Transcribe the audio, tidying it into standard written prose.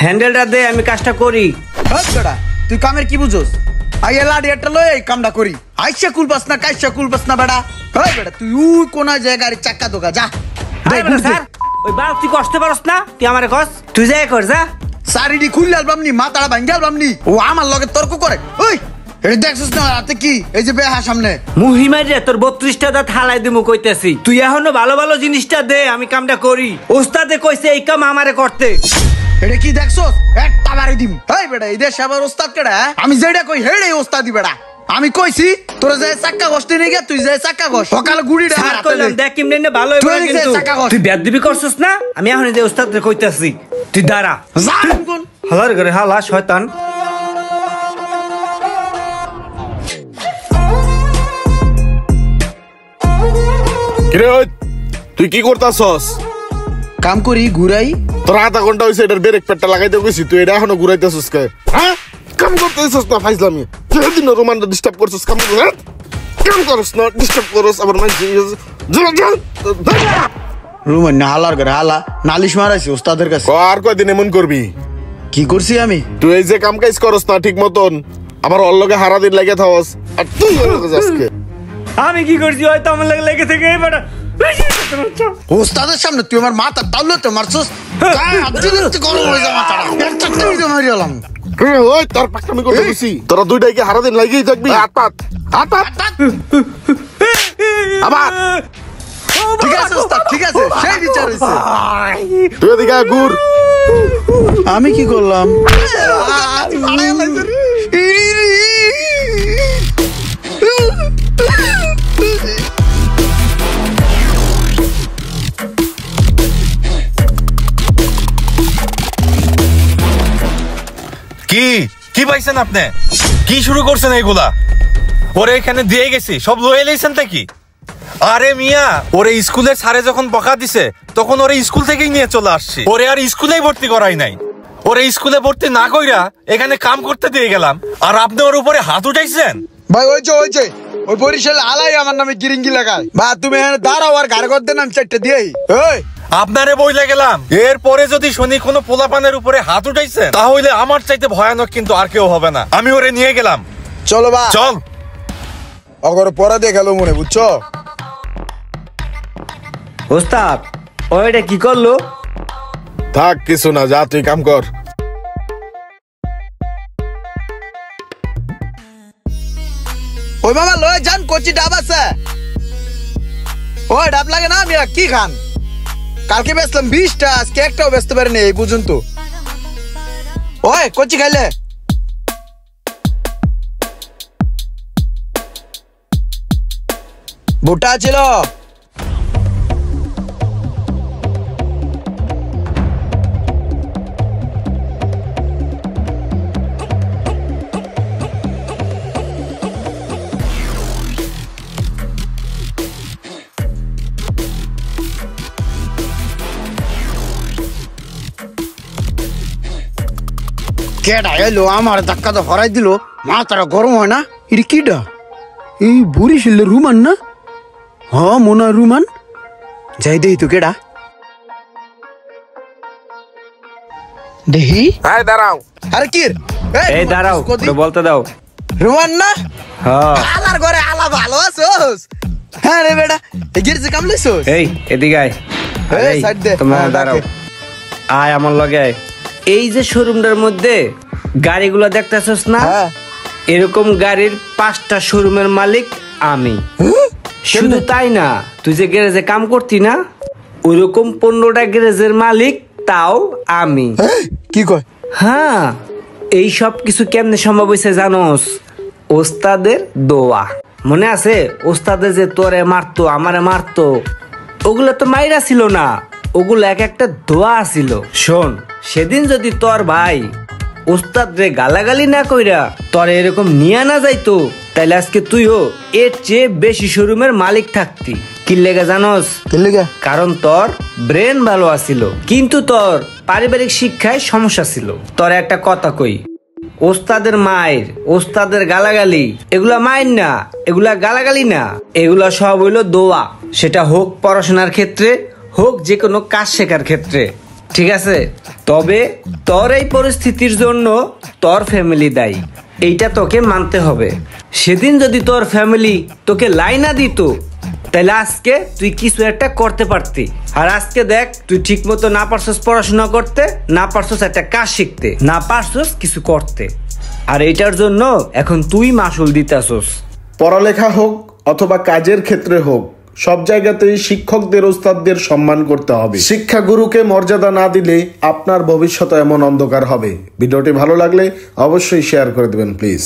হ্যান্ডেলটা দে, আমি কাজটা করি। তুই কামের কি বুঝোস? আইয়া লাডি একটা লই এই কামটা করি। আইসা কুলপাস না কাইসা কুলপাস না বেটা। হয় বেটা তুই কোন জায়গায় চাক্কা দোকা যা। স্যার ওই বাল তুই কষ্ট পারস না, তুই আমারে কস, তুই যাই কর যা। সারিডি খুললে আলবামনি মাথাটা ভাঙ্গে আলবামনি ও আমার লগে তর্ক করে। ওই এটা দেখছিস না রাতে কি এই যে বেহা সামনে মুহিমার রে তোর 32টা দাঁত হালাই দিমু কইতেছি। তুই এখনো ভালো ভালো জিনিসটা দে, আমি কামটা করি। ওস্তাদে কইছে এই কাম আমারে করতে। এটা কি দেখছস? একটা বাড়ি দিম। এই বেটা এই দেশে আবার ওস্তাদ কেডা? আমি যেটা কই হেড়ে ওস্তাদি বেটা। আমি কইছি তোরা যায় চাক্কা ঘষতে নিয়ে গিয়া তুই যায় চাক্কা ঘষ। সকালে গুড়িটা স্যার কইলাম দেখ কেমনে নে ভালো হইবো কিন্তু তুই বেদবি করছস না। আমি এখন যে ওস্তাদরে কইতাছি তুই দাঁড়া। যা কোন হালার ঘরে হালা শয়তান। কিরে তুই কি করতাছস? কাম করি ঘুরাই। তোর আধা ঘন্টা হইছে এটার ব্রেক প্যাডটা লাগাইতে কইছি, তুই এটা এখনো ঘুরাইতেছস কে? হ্যাঁ কাম করতেছস না ফাইজলামি? যেদিন রোমানটা ডিস্টার্ব করছস কাম কর। কাম করছ না ডিস্টার্ব করছ আবার মানে রুমান না হালার ঘরে হালা নালিশ মারাইছি ওস্তাদের কাছে। আর কয়দিন এমন করবি? কি করছি আমি? তুই এই যে কাম কাজ করস না ঠিক মতন, আবার ওর লগে হারা দিন লাগে থাকস। আর তুই আজকে আমি কি করছি? হয়তো আমার লাগে লেগে থেকে বেটা ওস্তাদের সামনে তুই আমার মাথা তাহলে তো মারছস। গরম হয়ে যা মাথাটা মারি এলাম। ওই তোর পাকনামি করতে গেছি, তোরা দুইটাই কি হারা দিন লাগেই থাকবি? হাত পাত হাত পাত আবার ঠিক আছে ওস্তাদ ঠিক আছে, সেই বিচার হইছে। তুই এদিকে ঘুর। আমি কি করলাম? কি কি পাইছেন আপনি? কি শুরু করছেন এইগুলা? ওরে এখানে দিয়ে গেছি সব লয়ে লইছেন কি? আরে মিয়া ওরে স্কুলের স্যারে যখন বকা দিছে তখন ওরে স্কুল থেকেই নিয়ে চলে আসছি। ওরে আর স্কুলেই ভর্তি করাই নাই। ওরে স্কুলে ভর্তি না কইরা এখানে কাম করতে দিয়ে গেলাম, আর আপনি ওর উপরে হাত উঠাইছেন। ভাই ওই যে ওই বরিশাল আলাই আমার নামে গিরিঙ্গি লাগায়। বা তুমি এখানে দাঁড়াও আর গাড়ি করতে নাম চারটে দিয়েই। ওই আপনারে বইলে গেলাম, এরপরে যদি শুনি কোনো পোলাপানের উপরে হাত উঠাইছেন তাহলে আমার চাইতে ভয়ানক কিন্তু আর কেউ হবে না। আমি ওরে নিয়ে গেলাম। চলো বা চল। অগর পরে দেখালো মনে বুঝছো? ওস্তাদ ওইটা কি করলো? থাক কিছু না, যা তুই কাম কর। ওই মামা লয়ে যান কোচি ডাব আছে। ওই ডাব লাগে না আমি কি খান? কালকে বেচলাম 20টা, আজকে একটাও বেচতে পারিনি এই বুঝুন তো। ওই কোচি খাইলে ভুট্টা ছিল। কেডা এলো আমার ধাক্কা তো হরাই দিল, মাথাটা গরম হয় না? এটা কিডা? এই বরিশালের রুমান না? হ মনে হয় রুমান। যাই দেই তো কেডা দেহি। হ্যাঁ দাঁড়াও। আরে কি এই দাঁড়াও বলতে দাও। রুমান না? হ্যাঁ আলার ঘরে আলা ভালো আছোস? হ্যাঁ রে বেটা গিরছে কামলেছোস? এই এদিকে আয়। এই সাইড দে। তোমরা দাঁড়াও, আয় আমার লগে আয়। এই যে শোরুমটার মধ্যে গাড়িগুলো দেখতেছস না, এরকম গাড়ির 5টা শোরুমের মালিক আমি। শুধু তাই না, তুই যে গ্যারেজে কাম করতি না, ওইরকম 15টা গ্যারেজের মালিক তাও আমি। কি কয়? হ্যাঁ এই সব কিছু কেমনে সম্ভব হয়েছে জানোস? ওস্তাদের দোয়া। মনে আছে ওস্তাদে যে তোরে মারতো আমারে মারতো, ওগুলো তো মাইরা ছিল না, ওগুলো এক একটা দোয়া ছিল। শোন সেদিন যদি তোর ভাই ওস্তাদ রে গালাগালি না কইরা তোর এরকম নিয়ে না যাইতো, তাইলে আজকে তুইও এর চেয়ে বেশি শোরুমের মালিক থাকতি। কি লেগে জানোস? কারণ তোর ব্রেন ভালো আছিল, কিন্তু তোর পারিবারিক শিক্ষায় সমস্যা ছিল। তোর একটা কথা কই, ওস্তাদের মায়ের ওস্তাদের গালাগালি এগুলা মায়ের না, এগুলা গালাগালি না, এগুলা সব হইলো দোয়া। সেটা হোক পড়াশোনার ক্ষেত্রে, হোক যে কোনো কাজ শেখার ক্ষেত্রে। ঠিক আছে, তবে তোর এই পরিস্থিতির জন্য তোর ফ্যামিলি দায়ী, এইটা তোকে মানতে হবে। সেদিন যদি তোর ফ্যামিলি তোকে লাইনা দিত, তাহলে আজকে তুই কিছু একটা করতে পারতি। আর আজকে দেখ, তুই ঠিক মতো না পারছস পড়াশোনা করতে, না পারছস একটা কাজ শিখতে, না পারছস কিছু করতে। আর এইটার জন্য এখন তুই মাসুল দিতাছস। পড়ালেখা হোক অথবা কাজের ক্ষেত্রে হোক, সব জায়গাতেই শিক্ষকদের ওস্তাদদের সম্মান করতে হবে। শিক্ষা গুরুকে মর্যাদা না দিলে আপনার ভবিষ্যৎ এমন অন্ধকার হবে। ভিডিওটি ভালো লাগলে অবশ্যই শেয়ার করে দেবেন প্লিজ।